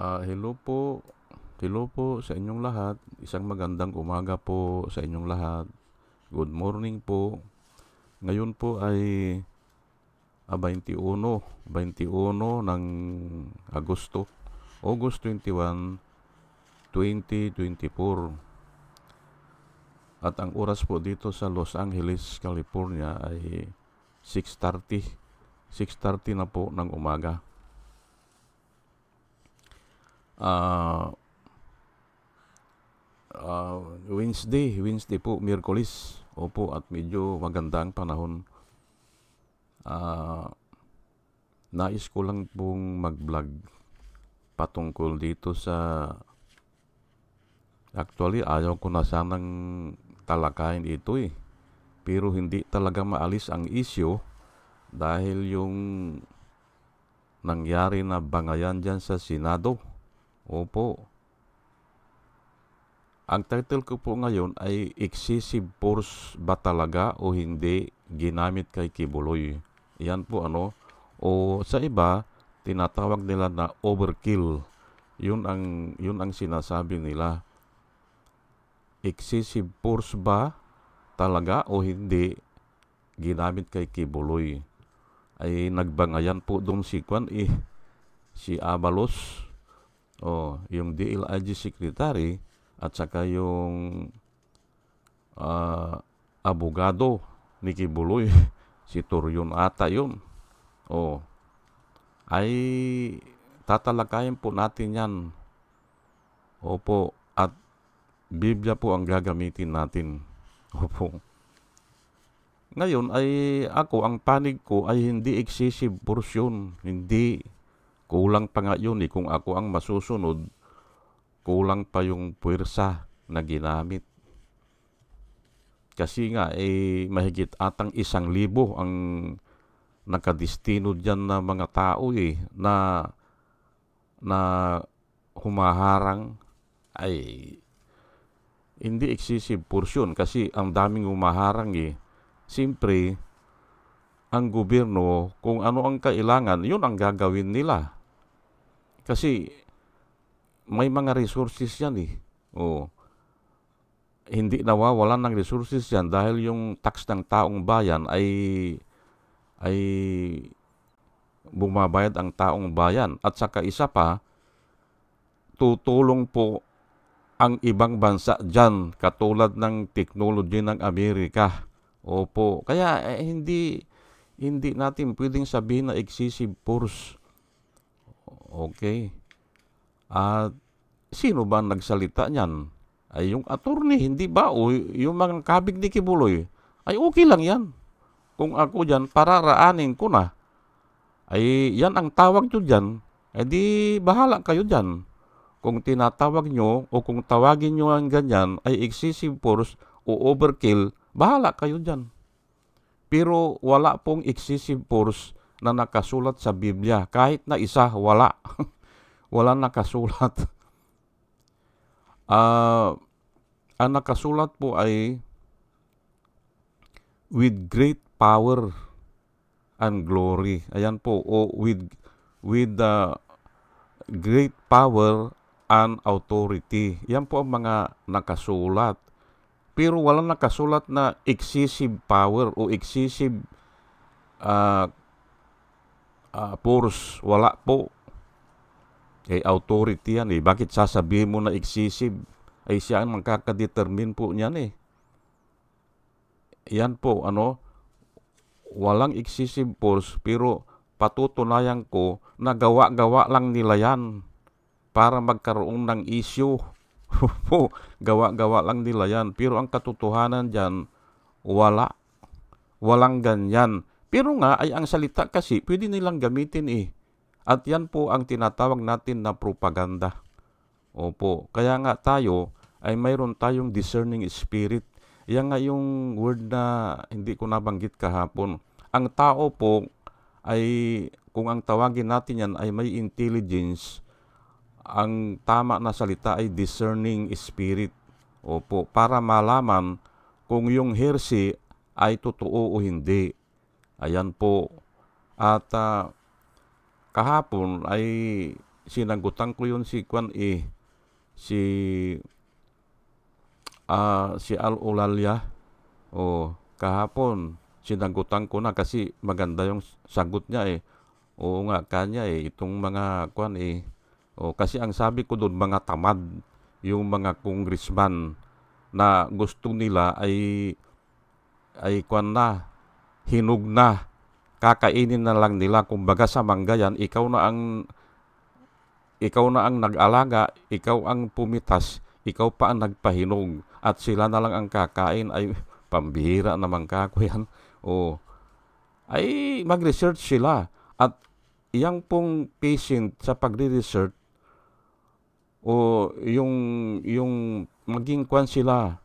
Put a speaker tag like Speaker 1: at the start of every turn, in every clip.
Speaker 1: Hello po. Hello po sa inyong lahat. Isang magandang umaga po sa inyong lahat. Good morning po. Ngayon po ay 21 ng Agosto, August 21, 2024. At ang oras po dito sa Los Angeles, California ay 6:30. 6:30 na po ng umaga. Wednesday po, Miyerkules. Opo, at medyo maganda ang panahon. Nais ko lang pong mag-vlog patungkol dito sa... Actually, ayaw ko na sanang talakayin ito eh. Pero hindi talaga maalis ang issue dahil yung nangyari na bangayan dyan sa Senado. Opo. Ang title ko po ngayon ay excessive force ba talaga o hindi ginamit kay Kibuloy. Yan po o sa iba tinatawag nila na overkill. Yun ang sinasabi nila. Excessive force ba talaga o hindi ginamit kay Kibuloy. Ay nagbangayan po doon si Abalos, yung DLIG secretary, at saka yung abogado ni Kibuloy, si Torion ata yun. Ay tatalakayin po natin yan. Opo, at Biblia po ang gagamitin natin. Opo. Ngayon ay ang panig ko ay hindi excessive force yun. Hindi. Kulang pa nga yun eh. Kung ako ang masusunod, kulang pa yung puwersa na ginamit. Kasi nga mahigit atang 1,000 ang nakadistino dyan na mga tao na humaharang. Ay hindi excessive force yun kasi ang daming humaharang Siyempre, ang gobyerno, kung ano ang kailangan, yun ang gagawin nila. Kasi may mga resources yan Hindi nawawalan ng resources yan dahil yung tax ng taong bayan ay bumabayad ang taong bayan. At saka isa pa, tutulong po ang ibang bansa dyan katulad ng technology ng Amerika. Opo. Kaya hindi natin pwedeng sabihin na excessive force. Okay. At sino ba nagsalita niyan? Ay yung attorney, hindi ba? O yung mga kabig ni Kibuloy. Ay okay lang yan. Kung ako dyan, pararaanin ko na. Ay yan ang tawag nyo dyan. Ay di bahala kayo dyan. Kung tinatawag nyo o kung tawagin nyo ang ganyan ay excessive force o overkill, bahala kayo dyan. Pero wala pong excessive force na nakasulat sa Biblia. Kahit na isa, wala. Wala nakasulat. Ang nakasulat po ay with great power and glory. Ayan po. O with the great power and authority. Yan po ang mga nakasulat. Pero walang nakasulat na excessive power o excessive force. Wala po. Authority yan Bakit sasabihin mo na excessive? Ay siya ang magkakadetermine po niyan Yan po, walang excessive force pero patutunayan ko na gawa-gawa lang nila yan para magkaroon ng issue. Gawa-gawa lang nila yan. Pero ang katotohanan dyan, walang ganyan. Pero nga, ay ang salita kasi, pwede nilang gamitin At yan po ang tinatawag natin na propaganda. Opo. Kaya nga tayo, ay mayroon tayong discerning spirit. Yan nga yung word na hindi ko nabanggit kahapon. Ang tao po, ay kung ang tawagin natin yan ay may intelligence, ang tama na salita ay discerning spirit. Opo, para malaman kung yung heresy ay totoo o hindi. Ayan po. At kahapon ay sinagutan ko yun si si si Al Ulalya. Kahapon sinagutan ko na kasi maganda yung sagot niya eh. Oo nga kanya eh, itong mga kasi ang sabi ko doon, mga tamad yung mga congressman na gusto nila ay hinog na, kakainin na lang nila. Kumbaga sa manggayan, ikaw na ang nag-alaga, ikaw ang pumitas, ikaw pa ang nagpahinog, at sila na lang ang kakain. Ay, pambihira naman kako yan. Ay mag-research sila. At iyang pong patient sa pagre-research, yung maging sila,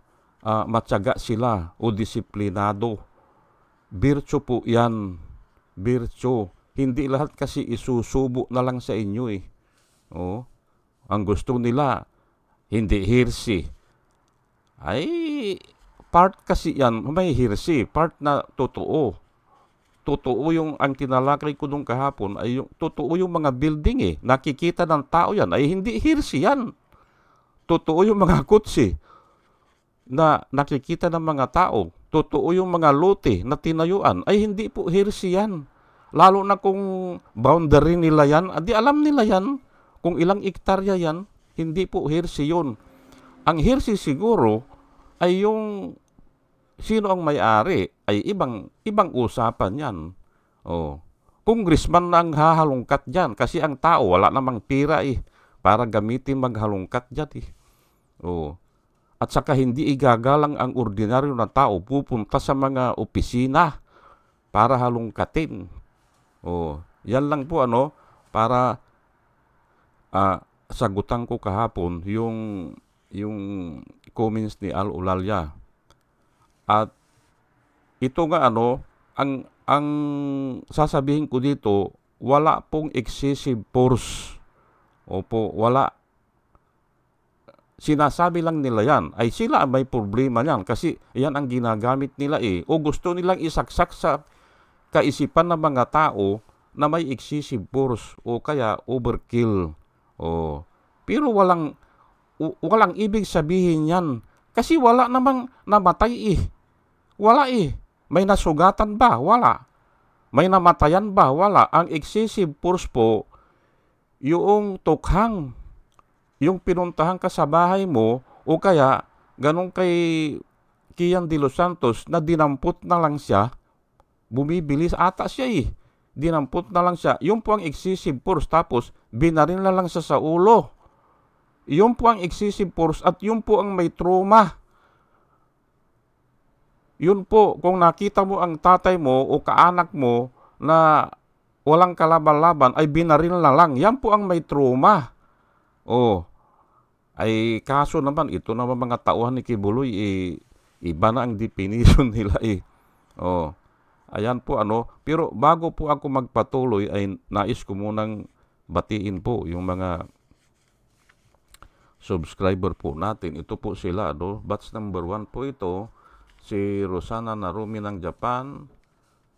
Speaker 1: matyaga sila o disiplinado. Birtsu po yan. Birtsu. Hindi lahat kasi isusubo na lang sa inyo eh. Ang gusto nila, hindi hirsi. Ay, part kasi yan, may hirsi. Part na totoo. Totoo yung ang tinalakay ko nung kahapon, ay totoo yung mga building eh. Nakikita ng tao yan, ay hindi hirsi yan. Totoo yung mga kutsi na nakikita ng mga tao. Totoo yung mga lote na tinayuan, ay hindi po hirsi yan. Lalo na kung boundary nila yan, di alam nila yan. Kung ilang ektarya yan, hindi po hirsi yun. Ang hirsi siguro ay yung sino ang may-ari, ay ibang usapan yan. Congressman na ang hahalungkat dyan kasi ang tao wala namang pira eh para gamitin maghalungkat dyan eh. At saka hindi igagalang ang ordinaryo na tao pupunta sa mga opisina para halungkatin. Yan lang po para sagutan ko kahapon yung comments ni Al Ulalya. At ito nga ang sasabihin ko dito, wala pong excessive force. Opo, wala. Sinasabi lang nila yan. Ay sila may problema yan kasi yan ang ginagamit nila eh. O gusto nilang isaksak sa kaisipan ng mga tao na may excessive force o kaya overkill. Pero walang ibig sabihin yan. Kasi wala namang namatay eh. Wala eh. May nasugatan ba? Wala. May namatayan ba? Wala. Ang excessive force po, yung tukhang, yung pinuntahan ka sa bahay mo, o kaya ganun kay Kian de los Santos na dinampot na lang siya, bumibilis ata siya eh. Dinampot na lang siya. Yung po ang excessive force, tapos binarin na lang siya sa ulo. Yung po ang excessive force at yung po ang may trauma. Yun po, kung nakita mo ang tatay mo o kaanak mo na walang kalaban-laban, ay binaril na lang. Yan po ang may trauma. Ay kaso naman, ito naman mga tauhan ni Kibuloy, iba na ang definition nila eh. Ayan po pero bago po ako magpatuloy, ay nais ko munang batiin po yung mga subscriber po natin. Ito po sila, batch number 1 po ito. Si Rosana Narumi ng Japan.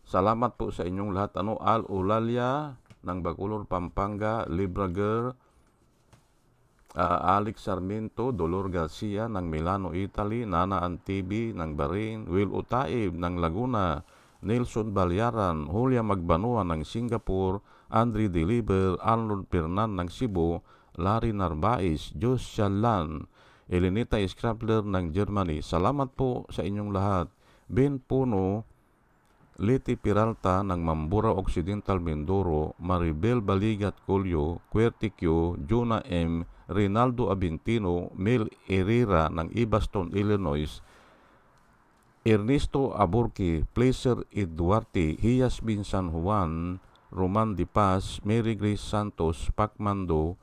Speaker 1: Salamat po sa inyong lahat. Al Ulalya ng Bacolod, Pampanga. Librager. Alex Sarmiento. Dolor Garcia ng Milano, Italy. Nana Antibi ng Bahrain. Will Utaib ng Laguna. Nelson Balyaran. Julia Magbanua ng Singapore. Andre Deliver. Arnold Pernan ng Cebu. Larry Narvaez. Jos Shalan. Elenita Scrapler ng Germany. Salamat po sa inyong lahat. Ben Puno, Leti Peralta ng Mambura Occidental, Mindoro. Maribel Baligat Colio, Quertiquio, Juna M, Rinaldo Abintino, Mel Herrera ng Ibaston, Illinois. Ernesto Aburki, Placer Eduarte, Hias Bin San Juan, Roman Di Paz, Mary Grace Santos, Pacmando,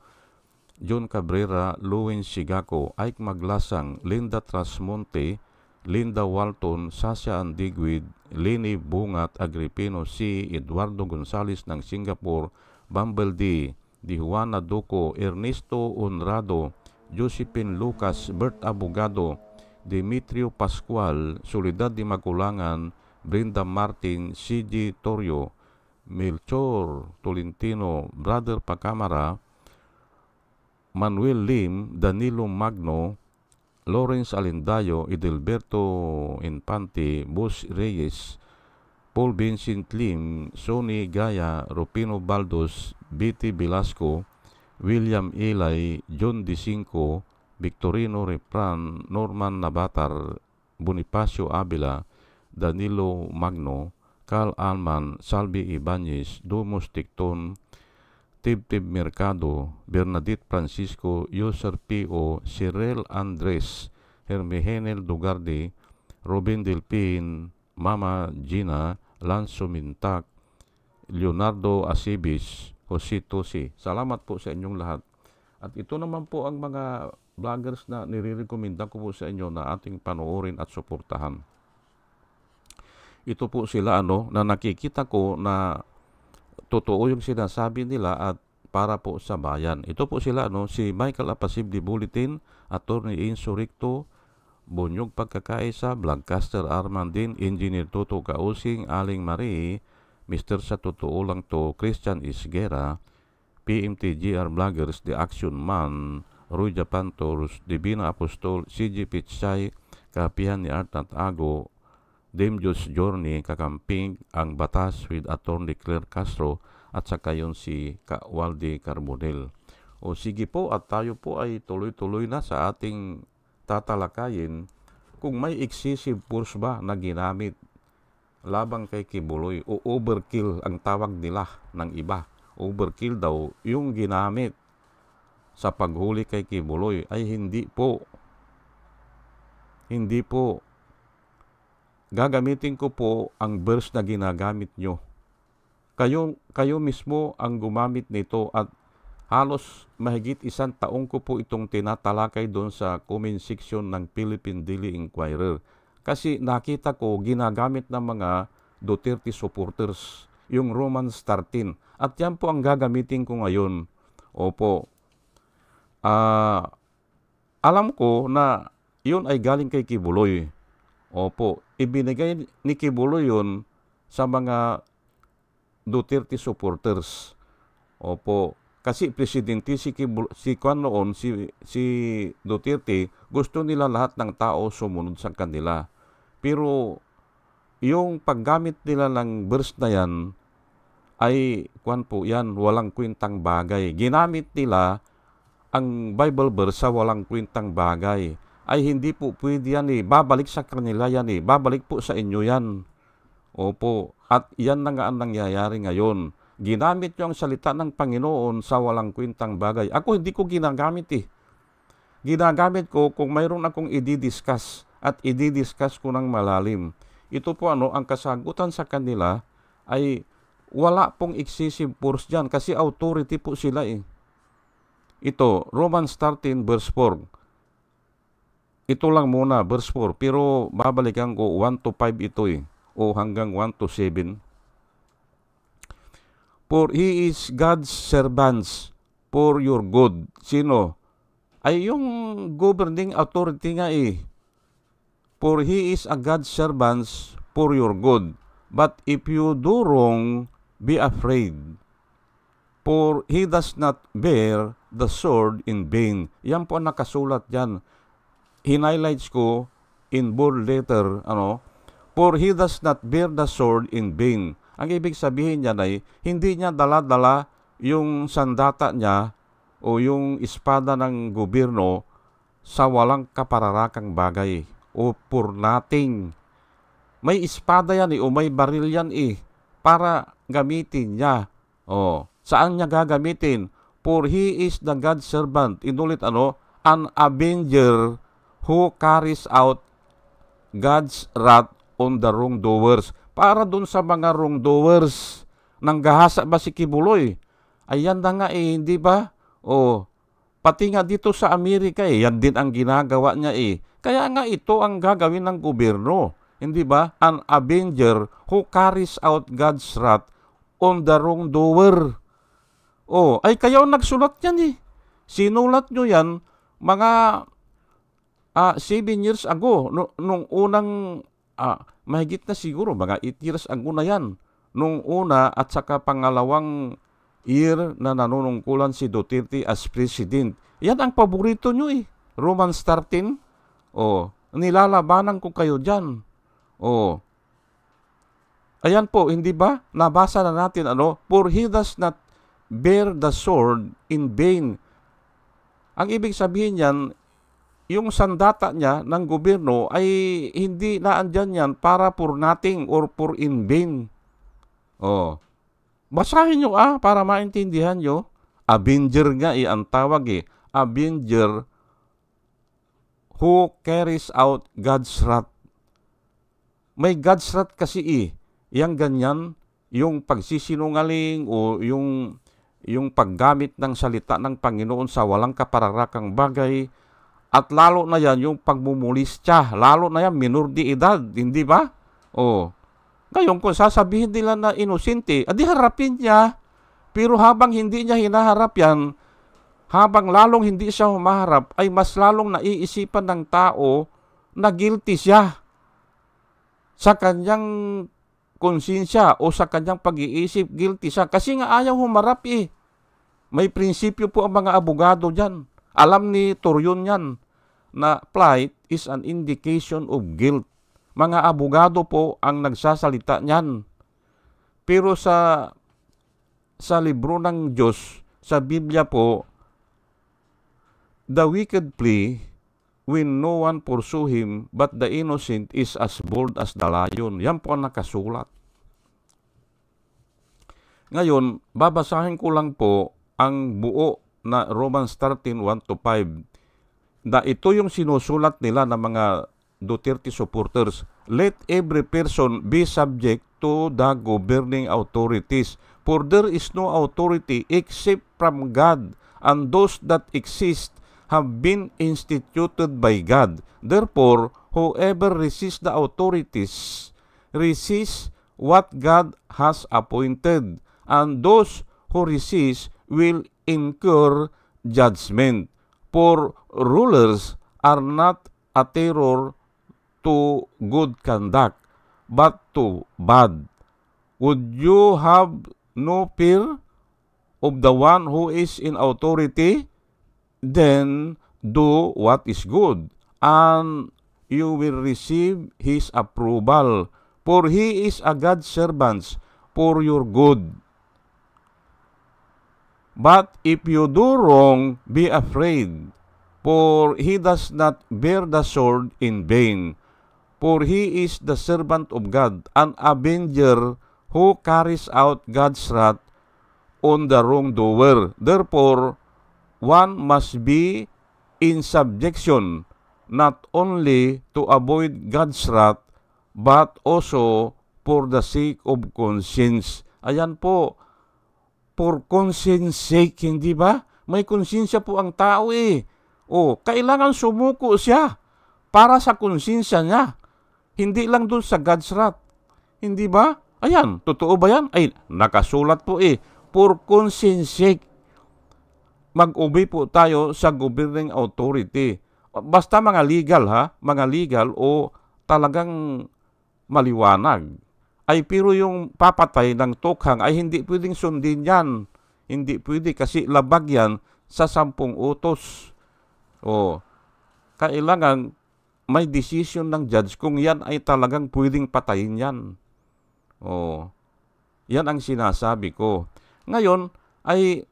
Speaker 1: John Cabrera, Luwin Sigako, Ike Maglasang, Linda Trasmonte, Linda Walton, Sasha Andigwid, Leni Bungat Agripino, C. Eduardo Gonzales ng Singapore, Bumble D. Juana Duco, Ernesto Honrado, Josephine Lucas, Bert Abogado, Demetrio Pascual, Soledad de Magulangan, Brenda Martin, C.G. Torio, Melchor Tolentino, Brother Pacamara, Manuel Lim, Danilo Magno, Lawrence Alindayo, Edelberto Infante, Bus Reyes, Paul Vincent Lim, Sonny Gaya, Rufino Baldos, B.T. Velasco, William Ilay, John D. Cinco, Victorino Repran, Norman Nabatar, Bonifacio Avila, Danilo Magno, Carl Alman, Salvi Ibanez, Domus Ticton, Tib Mercado, Bernadette Francisco, User P.O., Cyril Andres, Hermihenel Dugarde, Robin Delpin, Mama Gina, Lanzo Mintak, Leonardo Asibis, Jose Tosi. Salamat po sa inyong lahat. At ito naman po ang mga vloggers na nire-recommenda ko po sa inyo na ating panoorin at suportahan. Ito po sila na nakikita ko na totoo yung sinasabi nila at para po sa bayan. Ito po sila si Michael Apasibli Bulletin, Attorney Inso Ricto, Bunyog Pagkakaisa, Vlogcaster Armandin, Engineer Toto Kausing, Aling Marie, Mr. Sa Totoo Lang To, Christian Isguera, PMTGR Vloggers, The Action Man, Roy Japantors, Divina Apostol, CG Pichay, Kapihan ni Art at Ago, Dame Diyos Journey, Kakamping, Ang Batas with Attorney Claire Castro, at saka yun si Waldi Carbonel. O sige po, at tayo po ay tuloy-tuloy na sa ating tatalakayin kung may excessive force ba na ginamit labang kay Kibuloy o overkill ang tawag nila ng iba. Overkill daw yung ginamit sa paghuli kay Kibuloy ay hindi po. Hindi po. Gagamitin ko po ang verse na ginagamit nyo. Kayo mismo ang gumamit nito at halos mahigit 1 taong ko po itong tinatalakay doon sa comment section ng Philippine Daily Inquirer. Kasi nakita ko ginagamit ng mga Duterte supporters yung Romans 13. At yan po ang gagamitin ko ngayon. Opo. Alam ko na yun ay galing kay Kibuloy. Opo. Ibinigay ni Kibuloy yun sa mga Duterte supporters. Opo. Kasi presidente si Kwan noon, si Duterte, gusto nila lahat ng tao sumunod sa kanila. Pero yung paggamit nila ng verse na yan ay Kwan po yan, walang kwentang bagay. Ginamit nila ang Bible verse sa walang kwentang bagay. Ay hindi po pwede yan babalik sa kanila yan babalik po sa inyo yan. Opo. At yan na nga ang nangyayari ngayon. Ginamit nyo ang salita ng Panginoon sa walang kwentang bagay. Ako hindi ko ginagamit Ginagamit ko kung mayroon akong i-discuss at i-discuss ko ng malalim. Ito po ang kasagutan sa kanila ay wala pong excessive force dyan kasi authority po sila Ito, Romans 13 verse 4. Ito lang muna, verse 4. Pero babalikan ko 1 to 5 ito o hanggang 1 to 7. For he is God's servants for your good. Sino? Ay yung governing authority nga For he is a God's servants for your good. But if you do wrong, be afraid. For he does not bear the sword in vain. Yan po nakasulat dyan. Hinighlights ko in bold letter, For he does not bear the sword in vain. Ang ibig sabihin niya ay hindi niya dala-dala yung sandata niya o yung espada ng gobyerno sa walang kapararakang bagay o for nothing. May espada yan o may baril yan para gamitin niya. Saan niya gagamitin? For he is the God's servant. Inulit an avenger who carries out God's wrath on the wrongdoers. Para dun sa mga wrongdoers, nanggahasa ba si Kibuloy? Ayan na nga hindi ba? Pati nga dito sa Amerika yan din ang ginagawa niya Kaya nga ito ang gagawin ng gobyerno. Hindi ba? An avenger who carries out God's wrath on the wrongdoer. Ay kayo nagsulat yan Sinulat nyo yan mga 7 years ago. Nung unang mahigit na siguro, mga 8 years ago na yan. Nung una at saka pangalawang year na nanunungkulan si Duterte as president. Yan ang paborito nyo eh. Romans 13. Nilalabanan ko kayo dyan. Ayan po, hindi ba? Nabasa na natin, for he does not bear the sword in vain. Ang ibig sabihin yan, yung sandata niya ng gobyerno ay hindi naandyan yan para for nothing or for in vain. Basahin nyo para maintindihan nyo. Avenger nga ang tawag Avenger who carries out God's wrath. May God's wrath kasi yang ganyan, yung pagsisinungaling o yung paggamit ng salita ng Panginoon sa walang kapararakang bagay, at lalo na yan yung pagmumulistya, lalo na yan minor de edad, hindi ba? Ngayon kung sasabihin nila na inosente, adi harapin niya, pero habang hindi niya hinaharap yan, habang lalong hindi siya humaharap, ay mas lalong naiisipan ng tao na guilty siya sa kanyang konsensya o sa kanyang pag-iisip, guilty siya. Kasi nga ayaw humarap May prinsipyo po ang mga abogado dyan. Alam ni Torion yan na plight is an indication of guilt. Mga abogado po ang nagsasalita niyan. Pero sa libro ng Diyos, sa Biblia po, the wicked flee when no one pursue him, but the innocent is as bold as the lion. Yan po ang nakasulat. Ngayon, babasahin ko lang po ang buo na Romans 13:1-5. Ito yung sinusulat nila ng mga Duterte supporters. Let every person be subject to the governing authorities, for there is no authority except from God, and those that exist have been instituted by God. Therefore, whoever resists the authorities resists what God has appointed, and those who resist will incur judgment. For rulers are not a terror to good conduct, but to bad. Would you have no fear of the one who is in authority? Then do what is good, and you will receive his approval, for he is a God's servant for your good. But if you do wrong, be afraid, for he does not bear the sword in vain, for he is the servant of God, an avenger who carries out God's wrath on the wrongdoer. Therefore, one must be in subjection, not only to avoid God's wrath, but also for the sake of conscience. Ayan po, for conscience sake, hindi ba? May konsensya po ang tao kailangan sumuko siya para sa konsensya niya. Hindi lang dun sa God's wrath. Hindi ba? Ayan, totoo ba yan? Ay, nakasulat po for conscience sake. Mag-obey po tayo sa governing authority. Basta mga legal mga legal o talagang maliwanag. Ay pero yung papatay ng tukhang ay hindi pwedeng sundin yan. Hindi pwede kasi labag yan sa 10 utos. Kailangan may decision ng judge kung yan ay talagang pwedeng patayin yan. Yan ang sinasabi ko. Ngayon ay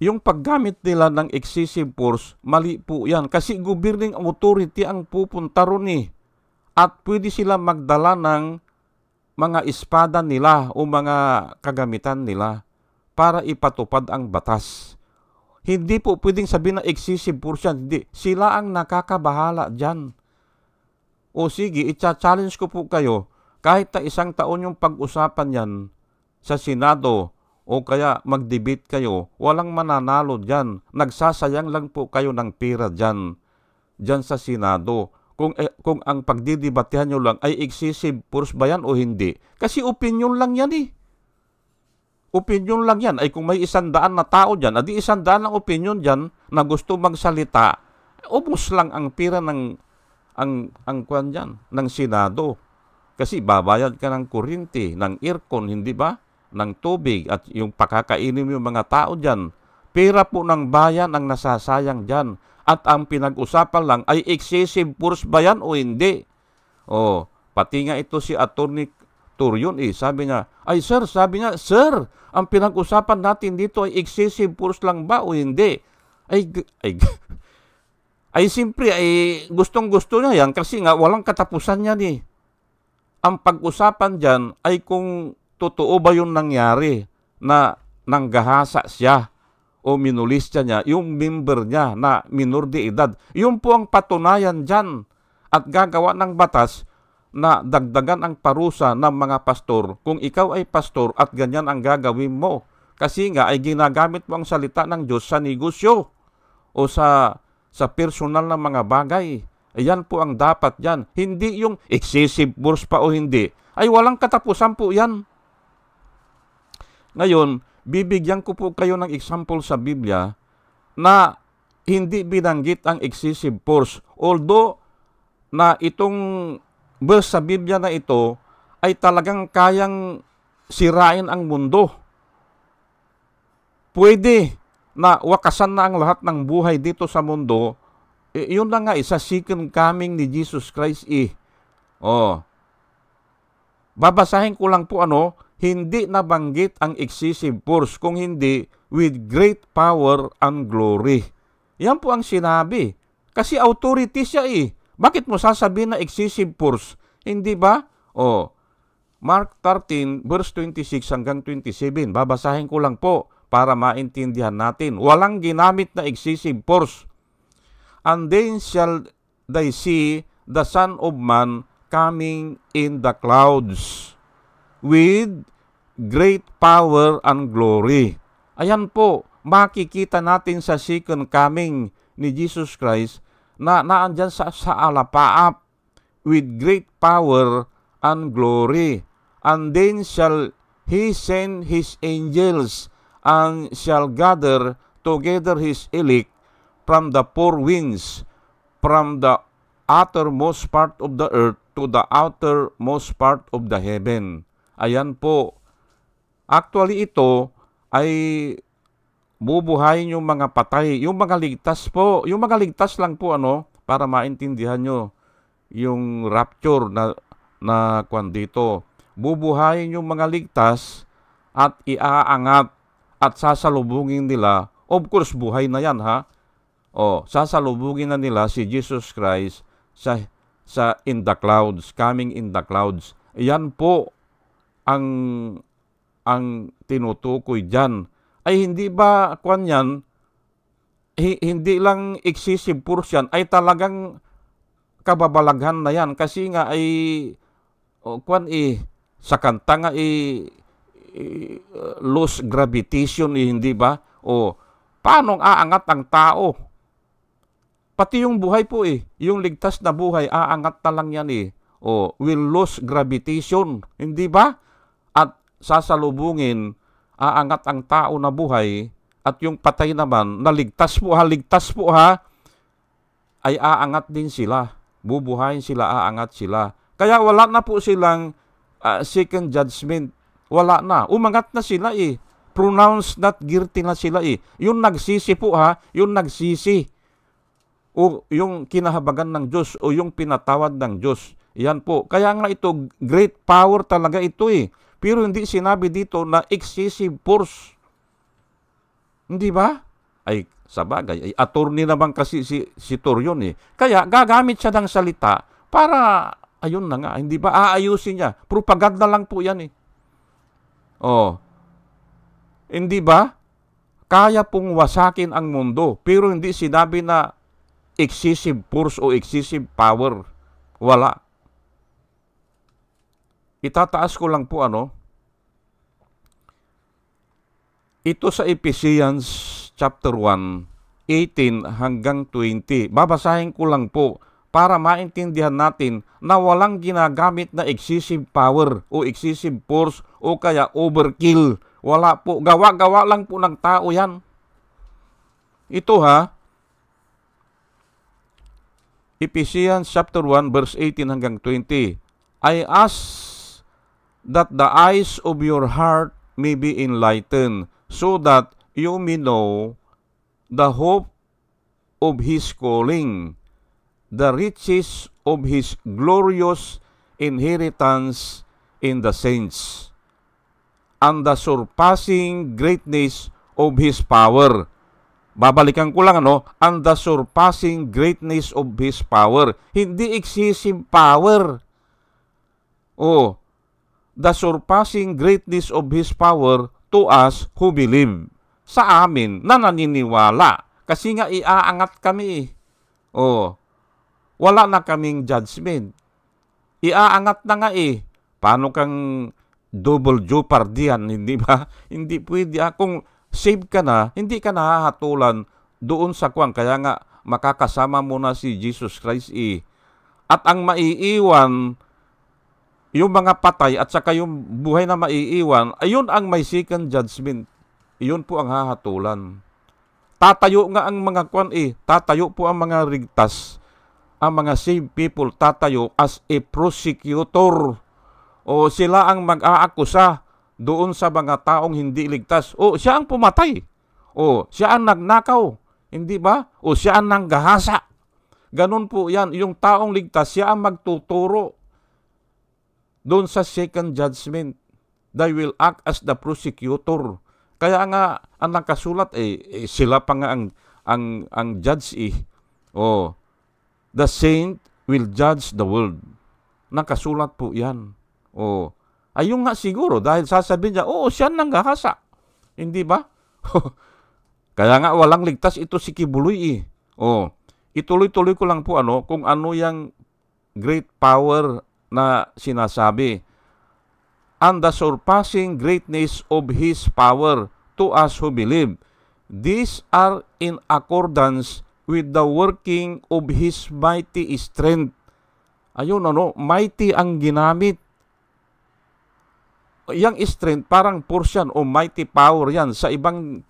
Speaker 1: yung paggamit nila ng excessive force, mali po yan. Kasi governing authority ang pupunta ron At pwede sila magdala ng mga espada nila o mga kagamitan nila para ipatupad ang batas. Hindi po pwedeng sabihin na excessive force yan. Hindi. Sila ang nakakabahala dyan. O sige, i-challenge ko po kayo. Kahit na 1 taon yung pag-usapan yan sa Senado, o kaya mag-debate kayo, walang mananalo dyan. Nagsasayang lang po kayo ng pera dyan sa Senado. Kung ang pagdidebatehan nyo lang ay excessive force ba yan o hindi. Kasi opinion lang yan Opinion lang yan. Ay kung may 100 na tao dyan, adi 100 ng opinion dyan na gusto magsalita, ubos lang ang pera ng kwan dyan, ng Senado. Kasi babayad ka ng kuryente, ng aircon, hindi ba? ng tubig at yung pakakainin yung mga tao dyan. Pera po ng bayan ang nasasayang dyan. At ang pinag-usapan lang ay excessive force ba yan o hindi? Pati nga ito si Attorney Turyon sabi niya, sir, ang pinag-usapan natin dito ay excessive force lang ba o hindi? Ay simpre, gustong-gusto niya yan kasi nga walang katapusan yan eh. Ang pag-usapan dyan ay kung totoo ba yung nangyari na nanggahasa siya o minulistya niya, yung member niya na minor de edad. Yun po ang patunayan dyan at gagawa ng batas na dagdagan ang parusa ng mga pastor kung ikaw ay pastor at ganyan ang gagawin mo. Kasi nga ay ginagamit mo ang salita ng Diyos sa negosyo o sa personal na mga bagay. Ayan po ang dapat yan. Hindi yung excessive force pa o hindi. Ay walang katapusan po yan. Ngayon, bibigyan ko po kayo ng example sa Biblia na hindi binanggit ang excessive force. Although na itong verse sa Biblia na ito ay talagang kayang sirain ang mundo. Pwede na wakasan na ang lahat ng buhay dito sa mundo. Yun na nga sa second coming ni Jesus Christ Babasahin ko lang po hindi nabanggit ang excessive force, kung hindi with great power and glory. Yan po ang sinabi. Kasi authority siya Bakit mo sasabihin na excessive force? Hindi ba? Mark 13 verse 26 hanggang 27. Babasahin ko lang po para maintindihan natin. Walang ginamit na excessive force. And then shall they see the Son of Man coming in the clouds with great power and glory. Ayan po, makikita natin sa second coming ni Jesus Christ na naandyan sa alapaap with great power and glory. And then shall he send his angels and shall gather together his elect from the four winds, from the uttermost part of the earth to the outermost part of the heaven. Ayan po. Actually, ito ay bubuhayin yung mga patay, yung mga ligtas po. Yung mga ligtas lang po, para maintindihan nyo yung rapture na kwan dito. Bubuhayin yung mga ligtas at iaangat at sasalubungin nila. Of course, buhay na yan, ha? Sasalubungin na nila si Jesus Christ sa in the clouds, coming in the clouds. Yan po ang tinutukoy dyan. Ay hindi ba kwan yan, hindi lang excessive force yan, ay talagang kababalaghan na yan. Kasi nga ay sa kanta nga lost gravitation hindi ba? Paano aangat ang tao? Pati yung buhay po yung ligtas na buhay, aangat na lang yan will lose gravitation, hindi ba? At sasalubungin, aangat ang tao na buhay, at yung patay naman, na ligtas po ha, ay aangat din sila. Bubuhayin sila, aangat sila. Kaya wala na po silang second judgment. Wala na. Umangat na sila Pronounced not guilty na sila Yung nagsisi po ha, yung nagsisi. O yung kinahabagan ng Diyos o yung pinatawad ng Diyos. Yan po. Kaya nga ito, great power talaga ito Pero hindi sinabi dito na excessive force. Hindi ba? Ay, sa bagay, attorney naman kasi si Turyon Kaya gagamit siya ng salita para, ayun na nga, hindi ba? Aayusin niya. Propaganda lang po yan Hindi ba? Kaya pong wasakin ang mundo, pero hindi sinabi na excessive force o excessive power. Wala. Itataas ko lang po ito sa Ephesians chapter 1, 18 hanggang 20. Babasahin ko lang po para maintindihan natin na walang ginagamit na excessive power o excessive force o kaya overkill. Wala po. Gawa-gawa lang po ng tao yan. Ito Ephesians chapter 1 verse 18 hanggang 20. I ask that the eyes of your heart may be enlightened, so that you may know the hope of His calling, the riches of His glorious inheritance in the saints, and the surpassing greatness of His power. Babalikan ko lang, and the surpassing greatness of His power. Hindi excessive power. The surpassing greatness of His power to us who believe. Sa amin na naniniwala. Kasi nga iaangat kami. Wala na kaming judgment. Iaangat na nga Paano kang double jeopardy yan, hindi ba? Hindi pwede. Kung save ka na, hindi ka nahahatulan doon sa kwan. Kaya nga, makakasama mo na si Jesus Christ At ang maiiwan, yung mga patay at saka yung buhay na maiiwan, ayun ang may second judgment. Iyon po ang hahatulan. Tatayo nga ang mga kwan Tatayo po ang mga rigtas. Ang mga saved people tatayo as a prosecutor. Sila ang mag-aakusa doon sa mga taong hindi ligtas. Siya ang pumatay. Siya ang nagnakaw. Hindi ba? Siya ang nanggahasa. Ganun po yan. Yung taong ligtas, siya ang magtuturo doon sa second judgment. They will act as the prosecutor. Kaya nga, ang nakasulat sila pa nga ang judge The saint will judge the world. Nakasulat po yan. Ayun nga siguro, dahil sasabihin niya, siya nanggahasa. Hindi ba? Kaya nga walang ligtas ito si Kibuloy Ituloy-tuloy ko lang po kung ano yung great power na sinasabi. And the surpassing greatness of His power to us who believe. These are in accordance with the working of His mighty strength. Ayun, mighty ang ginamit. Yang strength, parang portion o mighty power yan. Sa ibang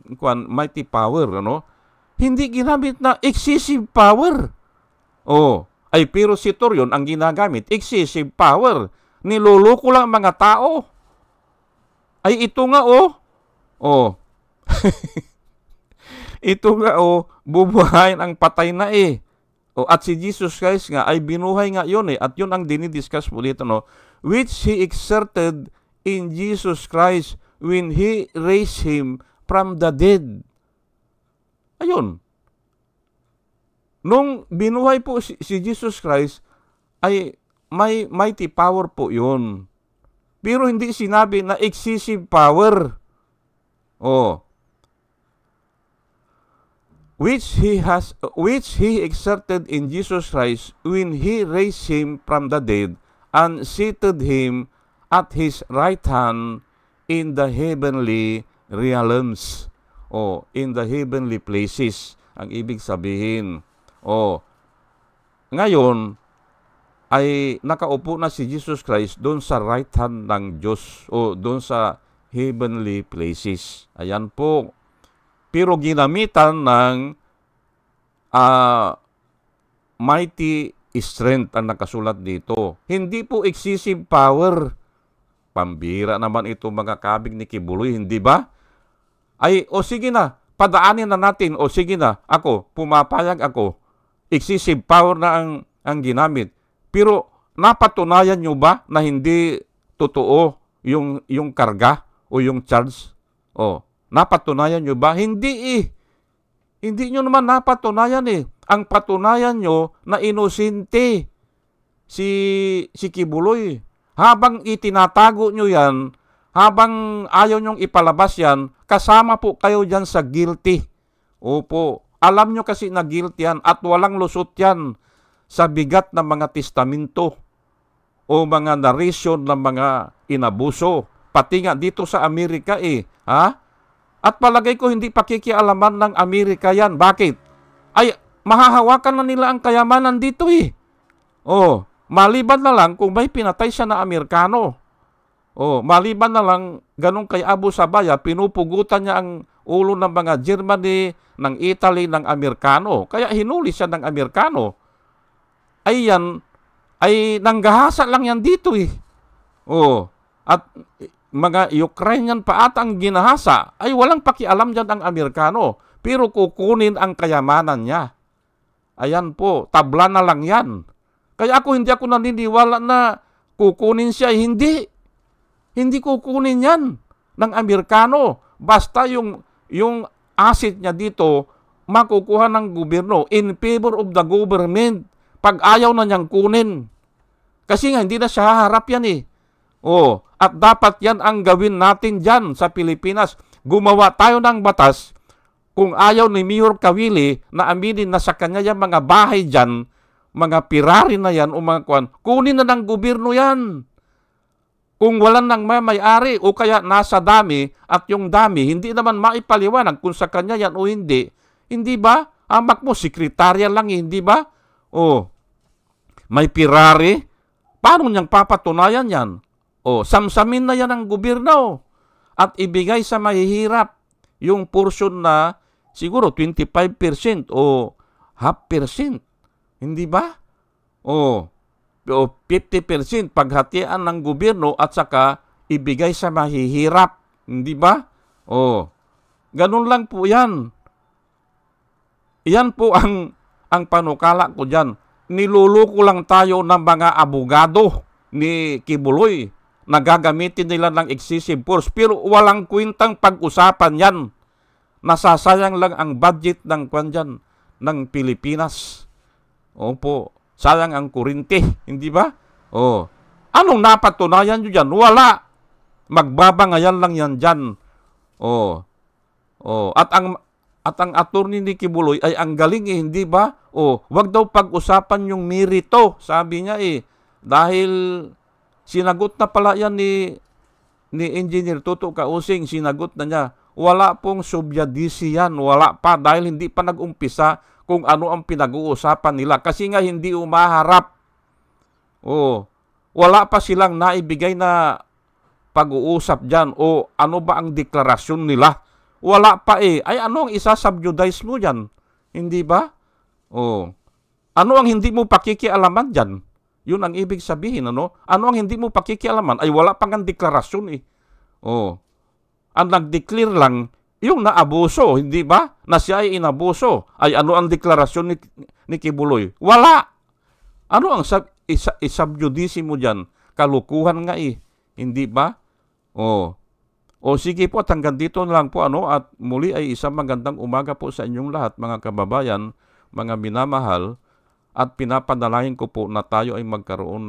Speaker 1: mighty power, Hindi ginamit na excessive power. Pero si Torion ang ginagamit, excessive power. Niloloko lang mga tao. Ito nga, ito nga, bubuhayin ang patay na at si Jesus Christ nga ay binuhay nga yun at yun ang dinidiscuss ulit, which He exerted in Jesus Christ when He raised Him from the dead. Ayun. Nung binuhay po si Jesus Christ, ay may mighty power po yun. Pero hindi sinabi na excessive power. Which He exerted in Jesus Christ when He raised Him from the dead and seated Him at His right hand in the heavenly realms. In the heavenly places. Ang ibig sabihin. Ngayon, ay nakaupo na si Jesus Christ doon sa right hand ng Diyos doon sa heavenly places. Ayan po. Pero ginamitan ng mighty strength ang nakasulat dito. Hindi po excessive power. Pambira naman ito mga kabig ni Kibuloy, hindi ba? Sige na, padaanin na natin. Sige na, pumapayag ako. Excessive power na ang ginamit. Pero napatunayan nyo ba na hindi totoo yung karga o yung charge? Napatunayan nyo ba? Hindi Hindi nyo naman napatunayan Ang patunayan nyo na inosente si Kibuloy. Habang itinatago nyo yan, habang ayaw nyong ipalabas yan, kasama po kayo dyan sa guilty. Opo. Alam nyo kasi na guilty yan at walang lusot yan sa bigat ng mga testamento o mga narration ng mga inabuso. Pati nga dito sa Amerika At palagay ko hindi pakikialaman ng Amerika yan. Bakit? Mahahawakan na nila ang kayamanan dito maliban na lang kung may pinatay siya na Amerikano. Maliban na lang ganun kay Abu Sabaya, pinupugutan niya ang ulo ng mga Germany, ng Italy, ng Amerikano. Kaya hinuli siya ng Amerikano. Ay nanggahasa lang yan dito At mga Ukrainian pa ata ang ginahasa, ay walang pakialam dyan ang Amerikano. Pero kukunin ang kayamanan niya. Ayan po, tabla na lang yan. Kaya hindi ako naniniwala na kukunin siya. Hindi. Hindi kukunin yan ng Amerikano. Basta yung asset niya dito, makukuha ng gobyerno in favor of the government. Pag ayaw na niyang kunin. Kasi nga, hindi na siya haharap yan eh. Oh, at dapat yan ang gawin natin dyan sa Pilipinas. Gumawa tayo ng batas. Kung ayaw ni Mayor Kawili na aminin na sa kanya yung mga bahay dyan, mga pirari na yan o mga kuwan, kunin na ng gobyerno yan. Kung walang nang may-ari o kaya nasa dami at yung dami, hindi naman maipaliwanag kung sa kanya yan o hindi. Hindi ba? Amak mo, sekretarya lang, hindi ba? O, may pirari? Paano niyang papatunayan yan? O, samsamin na yan ang gobyerno at ibigay sa mahihirap yung portion na siguro 25% o half percent. Hindi ba? O 50% paghatian ng gobyerno at saka ibigay sa mahihirap. Hindi ba? O, ganun lang po yan. Yan po ang panukala ko dyan. Niluluko lang tayo ng mga abogado ni Kibuloy na gagamitin nila ng excessive force. Pero walang kwentang pag-usapan yan. Nasasayang lang ang budget ng kwan ng Pilipinas. Opo, sayang ang kurente, hindi ba? Oh, anong napatunayan nyo dyan? Wala. Magbabangayan lang yan dyan. Oh, at ang attorney ni Kibuloy ay ang galing eh, hindi ba? Oh, wag daw pag-usapan yung merito, sabi niya eh. Dahil sinagot na pala yan ni Engineer Tuto Kausing, sinagot na niya. Wala pong subyadisi yan, wala pa dahil hindi pa nag-umpisa kung ano ang pinag-uusapan nila. Kasi nga hindi umaharap. Oh, wala pa silang naibigay na pag-uusap dyan o ano ba ang deklarasyon nila. Wala pa eh. Ay ano ang isa-subjudice mo dyan? Hindi ba? Oh, ano ang hindi mo pakikialaman dyan? Yun ang ibig sabihin, ano? Ano ang hindi mo pakikialaman? Ay wala pang ang deklarasyon eh. Oh, ang nag-declare lang yung naabuso, hindi ba? Na siya ay inabuso. Ay ano ang deklarasyon ni Kibuloy? Wala. Ano ang isubjudice mo dyan? Kalukuhan nga eh. Hindi ba? O sige po at hanggang dito na lang po ano at muli ay isang magandang umaga po sa inyong lahat mga kababayan, mga minamahal at pinapanalangin ko po na tayo ay magkaroon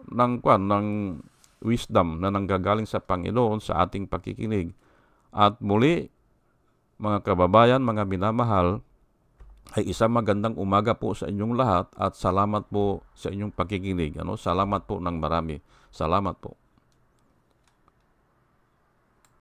Speaker 1: ng wisdom na nanggagaling sa Panginoon sa ating pakikinig. At muli, mga kababayan, mga minamahal, ay isang magandang umaga po sa inyong lahat at salamat po sa inyong pakikinig. Salamat po ng marami. Salamat po.